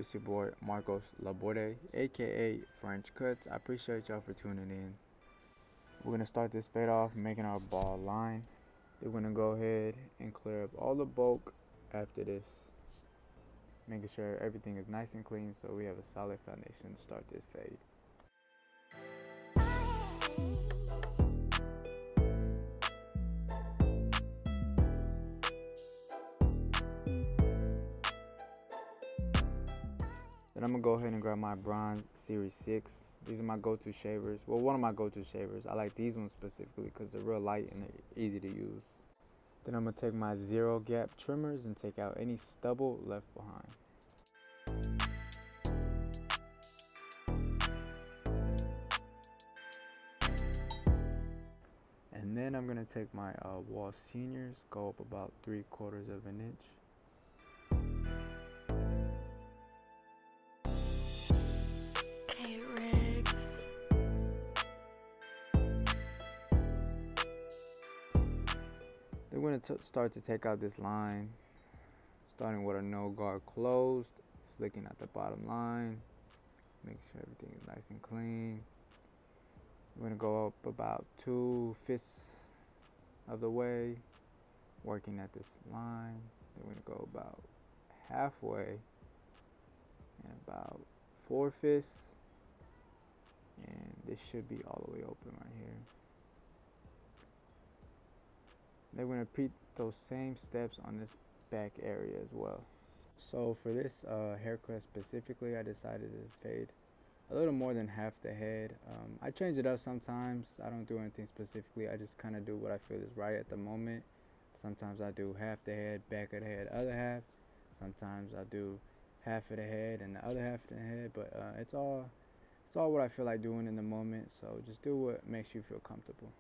It's your boy Marcos Laborde, aka French Kutz. I appreciate y'all for tuning in. We're gonna start this fade off making our ball line. Then we're gonna go ahead and clear up all the bulk after this, making sure everything is nice and clean so we have a solid foundation to start this fade. Then I'm gonna go ahead and grab my Bronze Series 6. These are my go-to shavers. Well, one of my go-to shavers. I like these ones specifically because they're real light and they're easy to use. Then I'm gonna take my zero gap trimmers and take out any stubble left behind. And then I'm gonna take my wall seniors, go up about 3/4 of an inch. Then we're gonna start to take out this line, starting with a no guard closed, flicking at the bottom line, making sure everything is nice and clean. We're gonna go up about 2/5 of the way, working at this line. Then we're gonna go about halfway and about 4/5, and this should be all the way open right here. Then we're gonna repeat those same steps on this back area as well. So for this haircut specifically, I decided to fade a little more than half the head. I change it up sometimes. I don't do anything specifically. I just kind of do what I feel is right at the moment. Sometimes I do half the head, back of the head, other half. Sometimes I do half of the head and the other half of the head. But it's all what I feel like doing in the moment. So just do what makes you feel comfortable.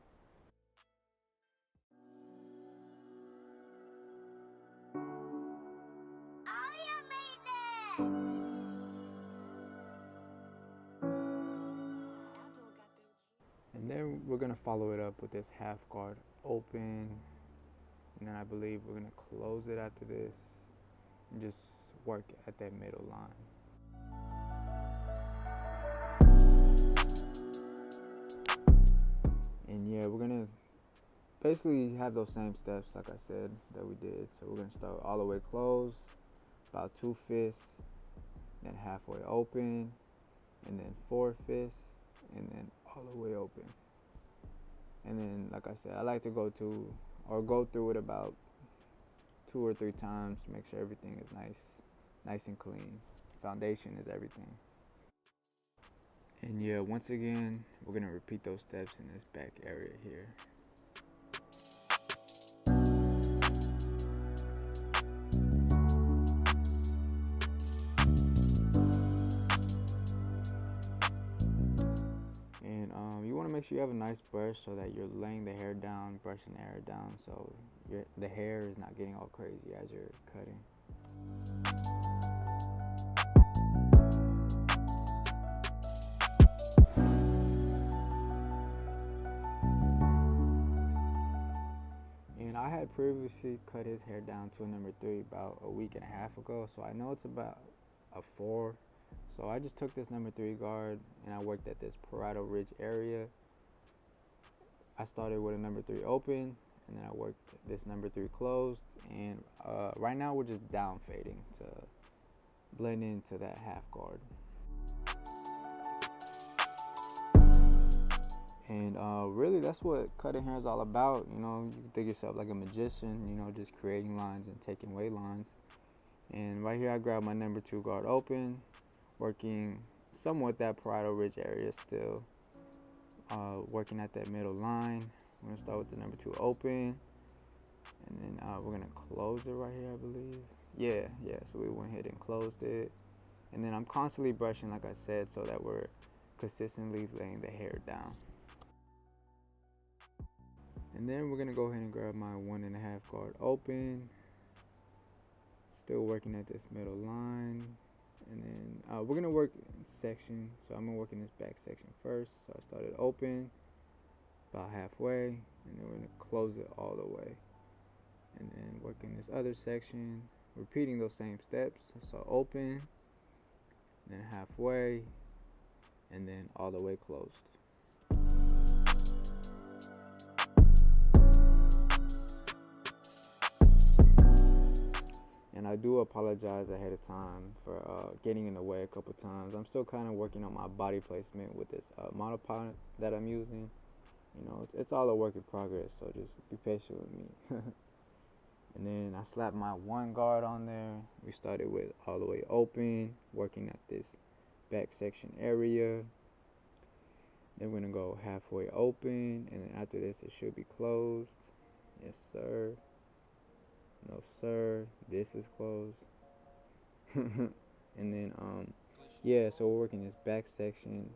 And then we're gonna follow it up with this half guard open, and then I believe we're gonna close it after this and just work at that middle line. And yeah, we're gonna basically have those same steps like I said that we did. So we're gonna start all the way closed, about 2/5, then halfway open, and then 4/5, and then all the way open. And then, like I said, I like to go through it about 2 or 3 times to make sure everything is nice and clean. Foundation is everything. And yeah, once again, we're gonna repeat those steps in this back area here. And you want to make sure you have a nice brush so that you're laying the hair down, brushing the hair down, so the hair is not getting all crazy as you're cutting. And I had previously cut his hair down to a number 3 about a week and a half ago, so I know it's about a 4. So I just took this number 3 guard and I worked at this parietal ridge area. I started with a number 3 open, and then I worked this number 3 closed, and right now we're just down fading to blend into that half guard. And really that's what cutting hair is all about. You know, you can think yourself like a magician, you know, just creating lines and taking away lines. And right here I grabbed my number 2 guard open, working somewhat that parietal ridge area still, working at that middle line. We're gonna start with the number 2 open, and then we're gonna close it right here, I believe. Yeah, so we went ahead and closed it. And then I'm constantly brushing, like I said, so that we're consistently laying the hair down. And then we're gonna go ahead and grab my 1.5 guard open, still working at this middle line. And then we're gonna work in section, so I'm gonna work in this back section first. So I started open about halfway, and then we're gonna close it all the way, and then work in this other section, repeating those same steps. So open, then halfway, and then all the way closed. And I do apologize ahead of time for getting in the way a couple times. I'm still kind of working on my body placement with this monopod that I'm using. You know, it's all a work in progress, so just be patient with me. And then I slapped my one guard on there. We started with all the way open, working at this back section area. Then we're gonna go halfway open, and then after this it should be closed. Yes, sir. No, sir. This is closed. And then yeah, so we're working this back section,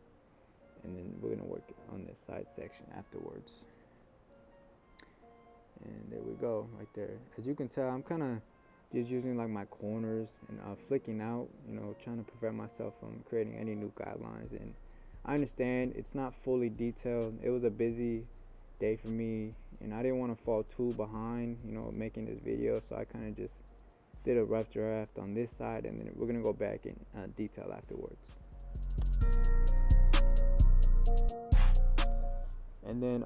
and then we're gonna work on this side section afterwards. And there we go, right there. As you can tell, I'm kind of just using like my corners and flicking out, you know, trying to prevent myself from creating any new guidelines. And I understand it's not fully detailed. It was a busy day for me, and I didn't want to fall too behind, you know, making this video. So I kind of just did a rough draft on this side, and then we're gonna go back in detail afterwards. And then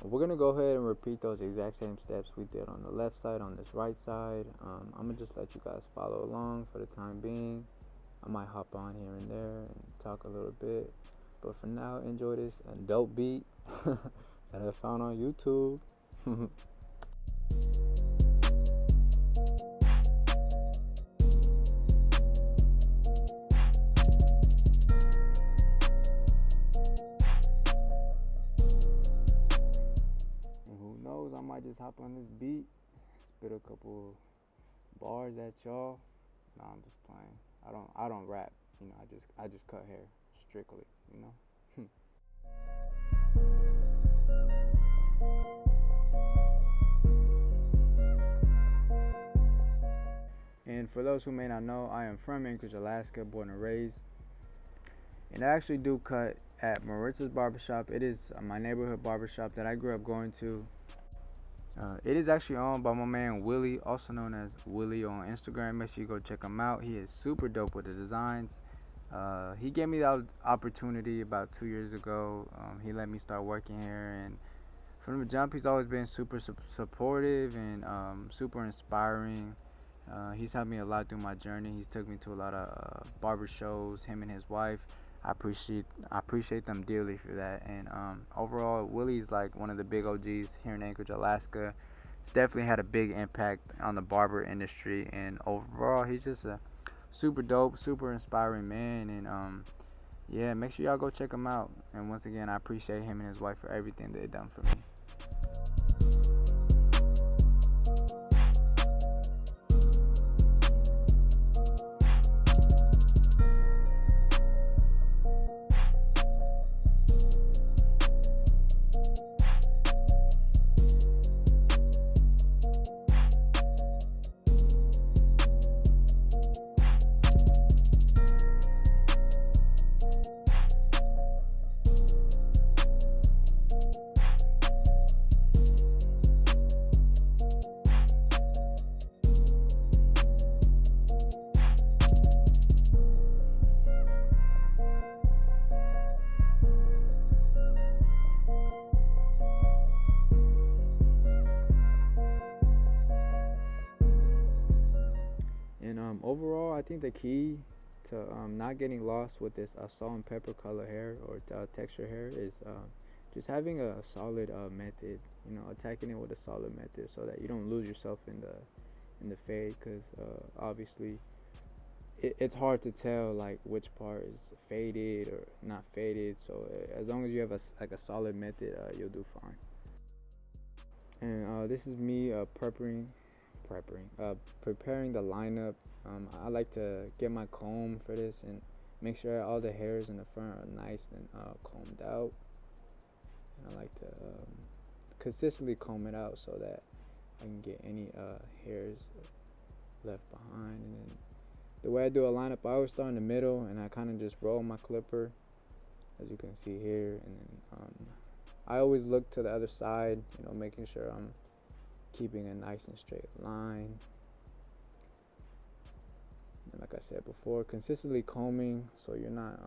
we're gonna go ahead and repeat those exact same steps we did on the left side on this right side. I'm gonna just let you guys follow along for the time being. I might hop on here and there and talk a little bit, but for now, enjoy this dope beat that I found on YouTube. I might just hop on this beat, spit a couple bars at y'all. No, I'm just playing. I don't rap, you know. I just cut hair strictly, you know. And for those who may not know, I am from Anchorage, Alaska, born and raised. And I actually do cut at Maritza's Barbershop. It is my neighborhood barbershop that I grew up going to. It is actually owned by my man Willie, also known as Willie on Instagram. Make sure you go check him out. He is super dope with the designs. He gave me the opportunity about 2 years ago. He let me start working here, and from the jump, he's always been super supportive and super inspiring. He's helped me a lot through my journey. He's took me to a lot of barber shows. Him and his wife. I appreciate them dearly for that. And overall, Willie's like one of the big OGs here in Anchorage, Alaska. He's definitely had a big impact on the barber industry. And overall, he's just a super dope, super inspiring man. And yeah, make sure y'all go check him out. And once again, I appreciate him and his wife for everything they've done for me. And overall, I think the key to not getting lost with this salt and pepper color hair or texture hair is just having a solid method. You know, attacking it with a solid method so that you don't lose yourself in the fade. Because obviously, it's hard to tell like which part is faded or not faded. So as long as you have a solid method, you'll do fine. And this is me preparing the lineup. I like to get my comb for this and make sure all the hairs in the front are nice and combed out. And I like to consistently comb it out so that I can get any hairs left behind. And then the way I do a lineup, I always start in the middle and I kind of just roll my clipper, as you can see here. And then I always look to the other side, you know, making sure I'm keeping a nice and straight line. And like I said before, consistently combing so you're not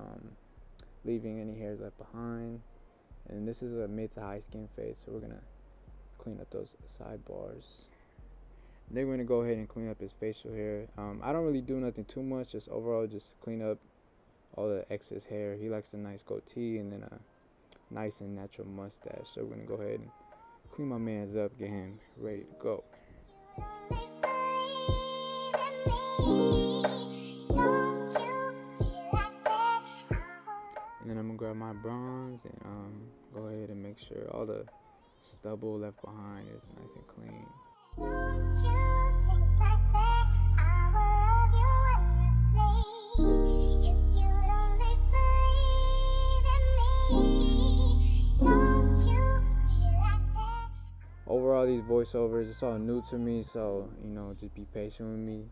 leaving any hairs left behind. And this is a mid to high skin fade, so we're gonna clean up those sidebars. Then we're gonna go ahead and clean up his facial hair. I don't really do nothing too much, just overall just clean up all the excess hair. He likes a nice goatee and then a nice and natural mustache. So we're gonna go ahead and clean my man's up, get him ready to go. And then I'm gonna grab my bronze and go ahead and make sure all the stubble left behind is nice and clean. Overall, these voiceovers, it's all new to me, so just be patient with me.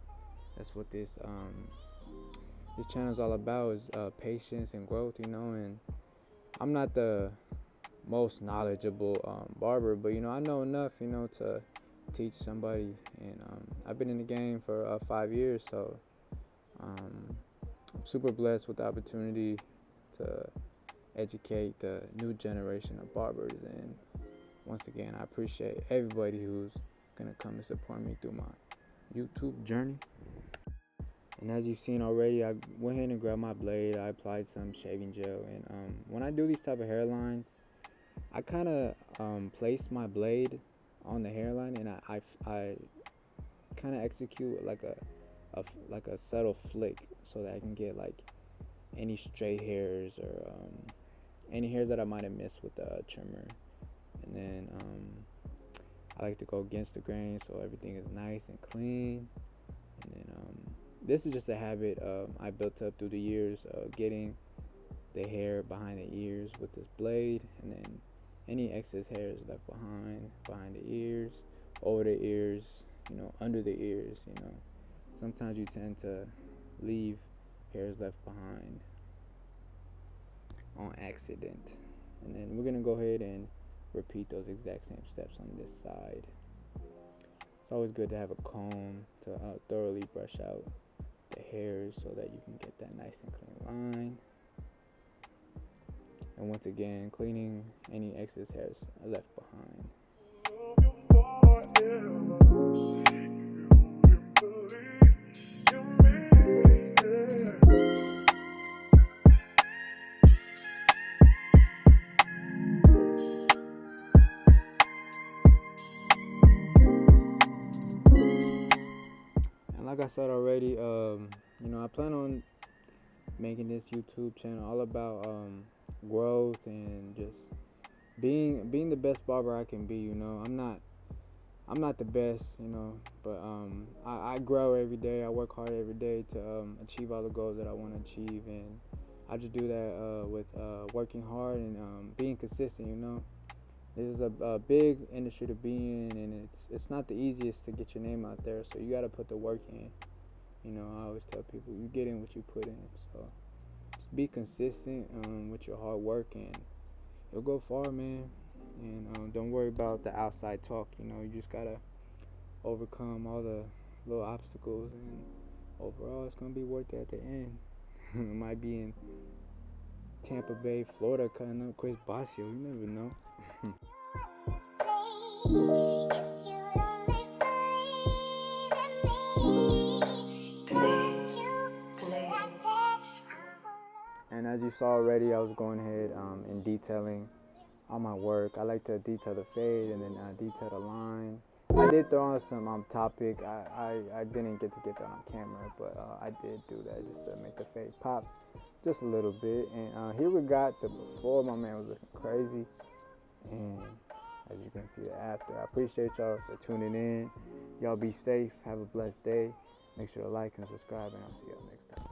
That's what this channel is all about, is patience and growth, and I'm not the most knowledgeable barber, but I know enough to teach somebody, and I've been in the game for 5 years, so I'm super blessed with the opportunity to educate the new generation of barbers. And once again, I appreciate everybody who's gonna come and support me through my YouTube journey. And as you've seen already, I went ahead and grabbed my blade. I applied some shaving gel, and when I do these type of hairlines, I kind of place my blade on the hairline, and I kind of execute like a subtle flick, so that I can get like any stray hairs or any hairs that I might have missed with the trimmer. And then I like to go against the grain, so everything is nice and clean. And then this is just a habit I built up through the years of getting the hair behind the ears with this blade, and then any excess hairs left behind the ears, over the ears, under the ears. Sometimes you tend to leave hairs left behind on accident. And then we're gonna go ahead and repeat those exact same steps on this side. It's always good to have a comb to thoroughly brush out the hairs so that you can get that nice and clean line. And once again, cleaning any excess hairs left behind. Like I said already, I plan on making this YouTube channel all about growth and just being the best barber I can be. I'm not the best, but I grow every day. I work hard every day to achieve all the goals that I want to achieve, and I just do that with working hard and being consistent. This is a big industry to be in, and it's not the easiest to get your name out there, so you got to put the work in. I always tell people, you get in what you put in, so just be consistent with your hard work, and you'll go far, man. And don't worry about the outside talk. You just got to overcome all the little obstacles, and overall it's going to be worth it at the end. It might be in Tampa Bay, Florida, cutting up Chris Basio. You never know. And as you saw already, I was going ahead and detailing all my work. I like to detail the fade and then detail the line. I did throw on some topic. I didn't get that on camera, but I did do that just to make the fade pop just a little bit. And here we got the before. My man was looking crazy, and as you can see the after. I appreciate y'all for tuning in. Y'all be safe. Have a blessed day. Make sure to like and subscribe, and I'll see y'all next time.